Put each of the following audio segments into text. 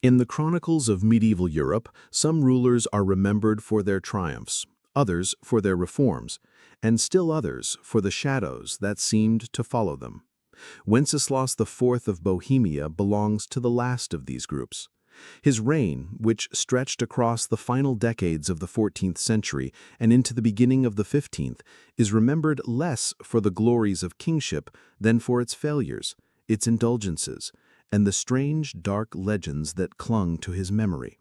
In the chronicles of medieval Europe, some rulers are remembered for their triumphs, others for their reforms, and still others for the shadows that seemed to follow them. Wenceslaus IV of Bohemia belongs to the last of these groups. His reign, which stretched across the final decades of the 14th century and into the beginning of the 15th, is remembered less for the glories of kingship than for its failures, its indulgences, and the strange, dark legends that clung to his memory.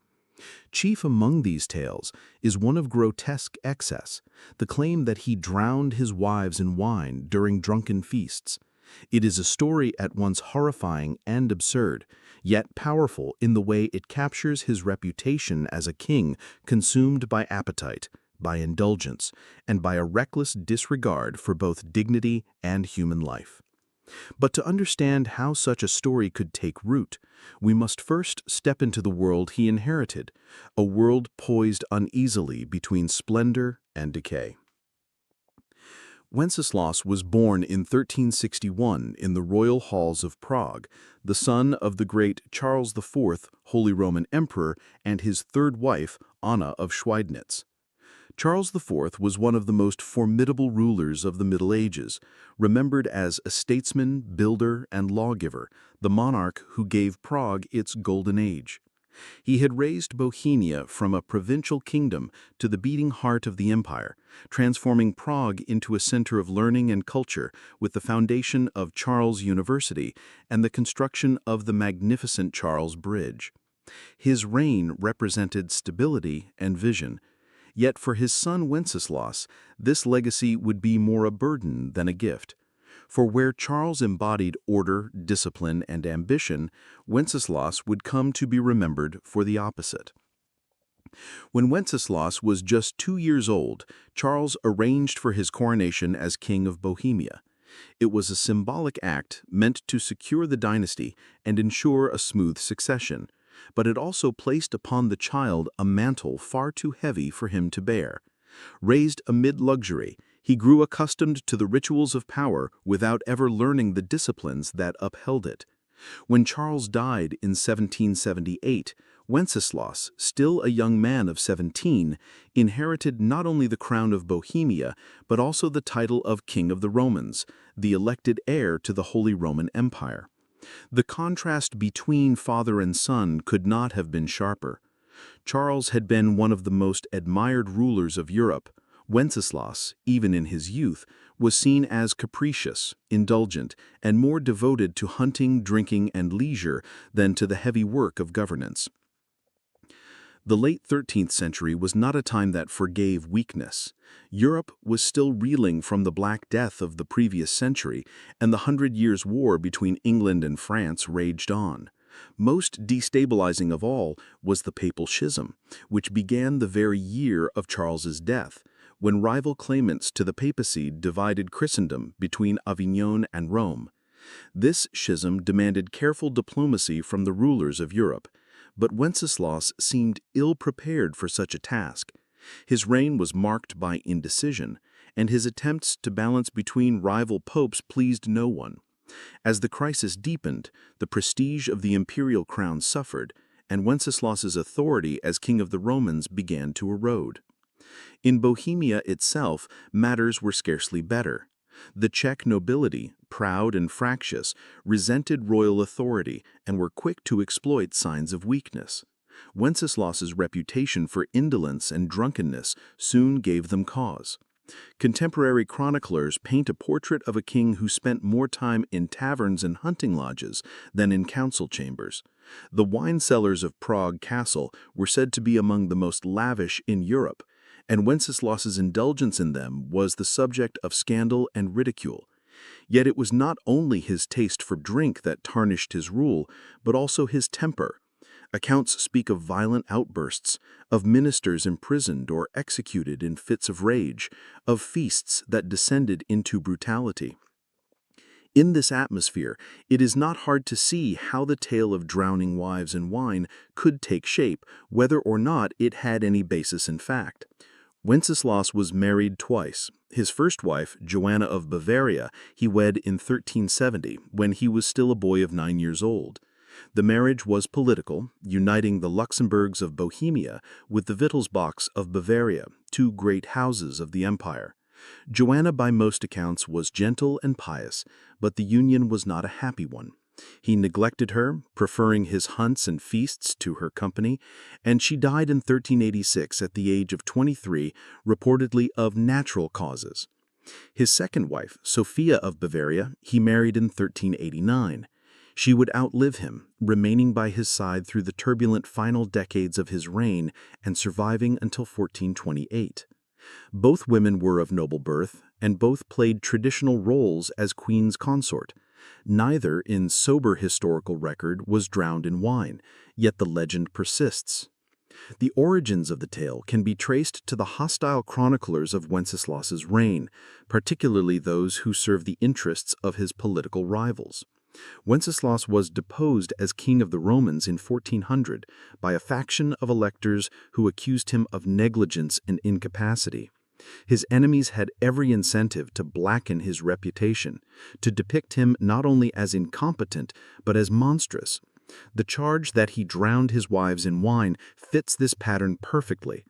Chief among these tales is one of grotesque excess, the claim that he drowned his wives in wine during drunken feasts. It is a story at once horrifying and absurd, yet powerful in the way it captures his reputation as a king consumed by appetite, by indulgence, and by a reckless disregard for both dignity and human life. But to understand how such a story could take root, we must first step into the world he inherited, a world poised uneasily between splendor and decay. Wanceslaus was born in 1361 in the royal halls of Prague, the son of the great Charles IV, Holy Roman Emperor, and his third wife, Anna of Schweidnitz. Charles IV was one of the most formidable rulers of the Middle Ages, remembered as a statesman, builder, and lawgiver, the monarch who gave Prague its golden age. He had raised Bohemia from a provincial kingdom to the beating heart of the empire, transforming Prague into a center of learning and culture with the foundation of Charles University and the construction of the magnificent Charles Bridge. His reign represented stability and vision. Yet for his son Wenceslaus, this legacy would be more a burden than a gift. For where Charles embodied order, discipline, and ambition, Wenceslaus would come to be remembered for the opposite. When Wenceslaus was just 2 years old, Charles arranged for his coronation as King of Bohemia. It was a symbolic act meant to secure the dynasty and ensure a smooth succession, but it also placed upon the child a mantle far too heavy for him to bear. Raised amid luxury, he grew accustomed to the rituals of power without ever learning the disciplines that upheld it. When Charles died in 1778, Wanceslaus, still a young man of 17, inherited not only the crown of Bohemia, but also the title of King of the Romans, the elected heir to the Holy Roman Empire. The contrast between father and son could not have been sharper. Charles had been one of the most admired rulers of Europe. Wanceslaus, even in his youth, was seen as capricious, indulgent, and more devoted to hunting, drinking, and leisure than to the heavy work of governance. The late 13th century was not a time that forgave weakness. Europe was still reeling from the Black Death of the previous century, and the 100 Years' War between England and France raged on. Most destabilizing of all was the Papal Schism, which began the very year of Charles's death, when rival claimants to the papacy divided Christendom between Avignon and Rome. This schism demanded careful diplomacy from the rulers of Europe, but Wenceslaus seemed ill-prepared for such a task. His reign was marked by indecision, and his attempts to balance between rival popes pleased no one. As the crisis deepened, the prestige of the imperial crown suffered, and Wenceslaus's authority as king of the Romans began to erode. In Bohemia itself, matters were scarcely better. The Czech nobility, proud and fractious, resented royal authority and were quick to exploit signs of weakness. Wenceslaus's reputation for indolence and drunkenness soon gave them cause. Contemporary chroniclers paint a portrait of a king who spent more time in taverns and hunting lodges than in council chambers. The wine cellars of Prague Castle were said to be among the most lavish in Europe, and Wenceslaus's indulgence in them was the subject of scandal and ridicule. Yet it was not only his taste for drink that tarnished his rule, but also his temper. Accounts speak of violent outbursts, of ministers imprisoned or executed in fits of rage, of feasts that descended into brutality. In this atmosphere, it is not hard to see how the tale of drowning wives in wine could take shape, whether or not it had any basis in fact. Wenceslaus was married twice. His first wife, Joanna of Bavaria, he wed in 1370, when he was still a boy of 9 years old. The marriage was political, uniting the Luxembourgs of Bohemia with the Wittelsbachs of Bavaria, two great houses of the empire. Joanna, by most accounts, was gentle and pious, but the union was not a happy one. He neglected her, preferring his hunts and feasts to her company, and she died in 1386 at the age of 23, reportedly of natural causes. His second wife, Sophia of Bavaria, he married in 1389. She would outlive him, remaining by his side through the turbulent final decades of his reign and surviving until 1428. Both women were of noble birth, and both played traditional roles as queen's consort. Neither, in sober historical record, was drowned in wine, yet the legend persists. The origins of the tale can be traced to the hostile chroniclers of Wenceslaus's reign, particularly those who served the interests of his political rivals. Wanceslaus was deposed as king of the Romans in 1400 by a faction of electors who accused him of negligence and incapacity. His enemies had every incentive to blacken his reputation, to depict him not only as incompetent but as monstrous. The charge that he drowned his wives in wine fits this pattern perfectly.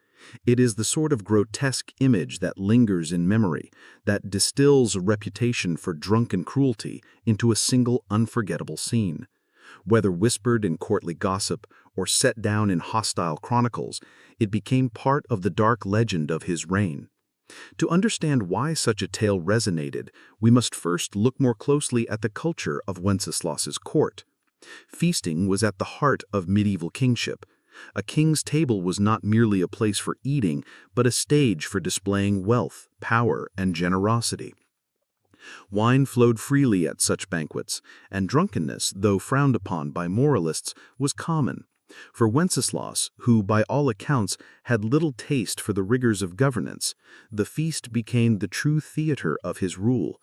It is the sort of grotesque image that lingers in memory, that distills a reputation for drunken cruelty into a single unforgettable scene. Whether whispered in courtly gossip or set down in hostile chronicles, it became part of the dark legend of his reign. To understand why such a tale resonated, we must first look more closely at the culture of Wenceslaus's court. Feasting was at the heart of medieval kingship. A king's table was not merely a place for eating, but a stage for displaying wealth, power, and generosity. Wine flowed freely at such banquets, and drunkenness, though frowned upon by moralists, was common. For Wanceslaus, who by all accounts had little taste for the rigors of governance, the feast became the true theater of his rule.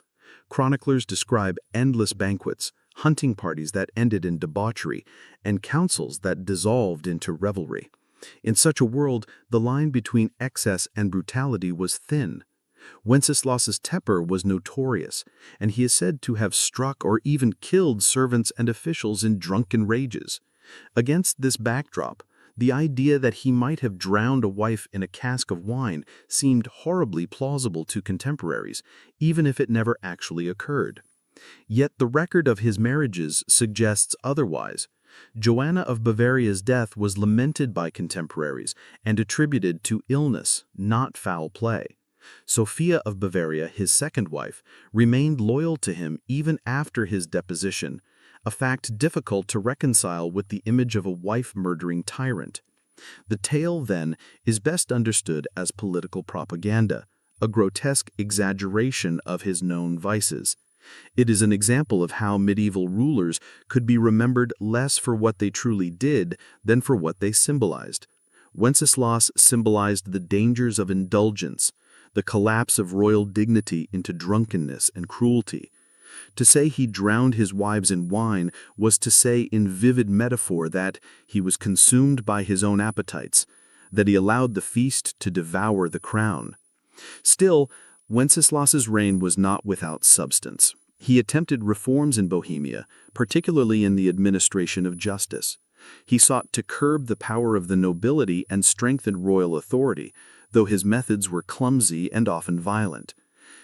Chroniclers describe endless banquets, hunting parties that ended in debauchery, and councils that dissolved into revelry. In such a world, the line between excess and brutality was thin. Wenceslaus's temper was notorious, and he is said to have struck or even killed servants and officials in drunken rages. Against this backdrop, the idea that he might have drowned a wife in a cask of wine seemed horribly plausible to contemporaries, even if it never actually occurred. Yet the record of his marriages suggests otherwise. Joanna of Bavaria's death was lamented by contemporaries and attributed to illness, not foul play. Sophia of Bavaria, his second wife, remained loyal to him even after his deposition, a fact difficult to reconcile with the image of a wife-murdering tyrant. The tale, then, is best understood as political propaganda, a grotesque exaggeration of his known vices. It is an example of how medieval rulers could be remembered less for what they truly did than for what they symbolized. Wenceslaus symbolized the dangers of indulgence, the collapse of royal dignity into drunkenness and cruelty. To say he drowned his wives in wine was to say in vivid metaphor that he was consumed by his own appetites, that he allowed the feast to devour the crown. Still, Wenceslaus's reign was not without substance. He attempted reforms in Bohemia, particularly in the administration of justice. He sought to curb the power of the nobility and strengthen royal authority, though his methods were clumsy and often violent.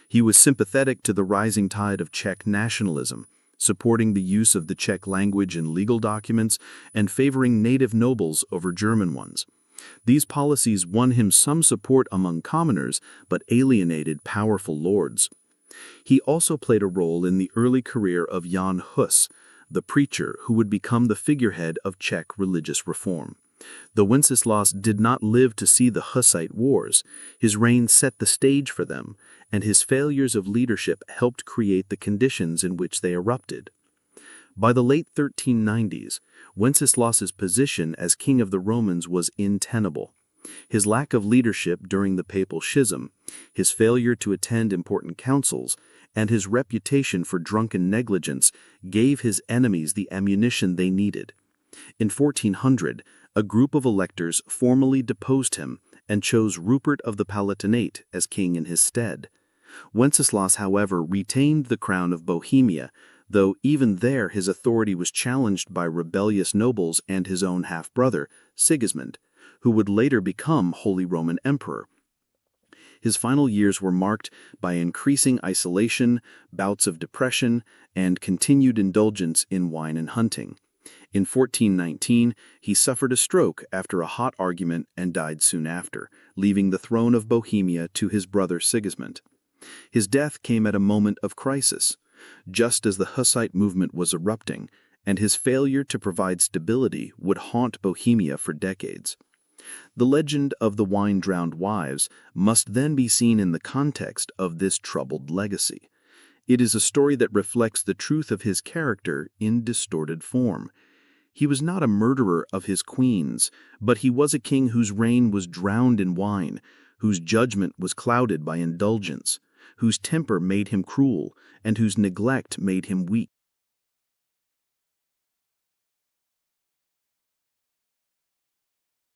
He was sympathetic to the rising tide of Czech nationalism, supporting the use of the Czech language in legal documents and favoring native nobles over German ones. These policies won him some support among commoners, but alienated powerful lords. He also played a role in the early career of Jan Hus, the preacher who would become the figurehead of Czech religious reform. Though Wenceslaus did not live to see the Hussite wars, his reign set the stage for them, and his failures of leadership helped create the conditions in which they erupted. By the late 1390s, Wenceslaus's position as king of the Romans was untenable. His lack of leadership during the papal schism, his failure to attend important councils, and his reputation for drunken negligence gave his enemies the ammunition they needed. In 1400, a group of electors formally deposed him and chose Rupert of the Palatinate as king in his stead. Wenceslaus, however, retained the crown of Bohemia, though even there his authority was challenged by rebellious nobles and his own half-brother, Sigismund, who would later become Holy Roman Emperor. His final years were marked by increasing isolation, bouts of depression, and continued indulgence in wine and hunting. In 1419, he suffered a stroke after a hot argument and died soon after, leaving the throne of Bohemia to his brother Sigismund. His death came at a moment of crisis, just as the Hussite movement was erupting, and his failure to provide stability would haunt Bohemia for decades. The legend of the wine-drowned wives must then be seen in the context of this troubled legacy. It is a story that reflects the truth of his character in distorted form. He was not a murderer of his queens, but he was a king whose reign was drowned in wine, whose judgment was clouded by indulgence, whose temper made him cruel, and whose neglect made him weak.